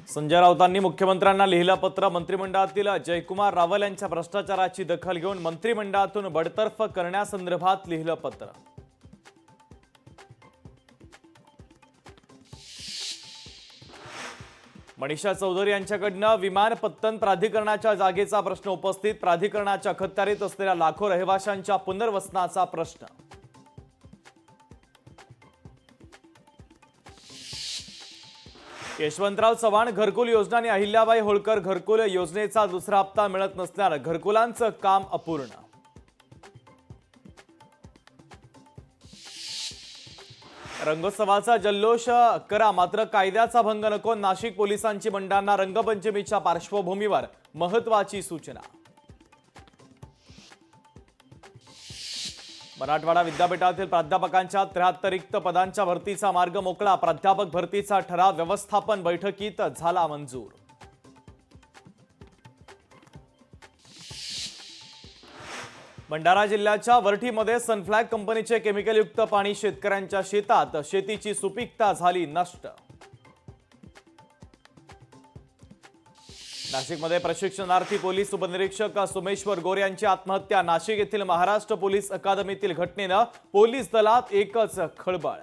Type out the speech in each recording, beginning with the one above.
संजय राऊतांनी मुख्यमंत्र्यांना लिहिलं पत्र. मंत्रिमंडळातील जयकुमार रावल यांच्या भ्रष्टाचाराची दखल घेऊन मंत्रिमंडळातून बडतर्फ करण्यासंदर्भात लिहिलं पत्र. मनीषा चौधरी यांच्याकडनं विमानपत्तन प्राधिकरणाच्या जागेचा प्रश्न उपस्थित. प्राधिकरणाच्या अखत्यारीत असलेल्या लाखो रहिवाशांच्या पुनर्वसनाचा प्रश्न. यशवंतराव चव्हाण घरकुल योजना आणि अहिल्याबाई होळकर घरकुल योजनेचा दुसरा हप्ता मिळत नसल्यानं घरकुलांचं काम अपूर्ण. रंगोत्सवाचा जल्लोष करा मात्र कायद्याचा भंग नको. नाशिक पोलिसांची मंडळांना रंगपंचमीच्या पार्श्वभूमीवर महत्त्वाची सूचना. मराठवाडा विद्यापीठातील प्राध्यापकांच्या 73 रिक्त पदांच्या भरतीचा मार्ग मोकळा. प्राध्यापक भरतीचा ठराव व्यवस्थापन बैठकीत झाला मंजूर. भंडारा जिल्ह्याच्या वरठीमध्ये सनफ्लॅग कंपनीचे केमिकलयुक्त पाणी शेतकऱ्यांच्या शेतात. शेतीची सुपीकता झाली नष्ट. नाशिकमध्ये प्रशिक्षणार्थी पोलीस उपनिरीक्षक सोमेश्वर गोरे यांची आत्महत्या. नाशिक येथील महाराष्ट्र पोलीस अकादमीतील घटनेनं पोलीस दलात एकच खळबळ.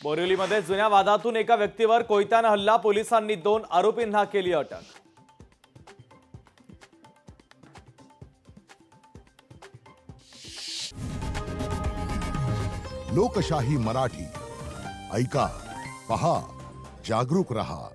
बोरिवलीमध्ये जुन्या वादातून एका व्यक्तीवर कोयत्यानं हल्ला. पोलिसांनी 2 आरोपींना केली अटक. लोकशाही मराठी ऐका, पहा, जागरूक रहा.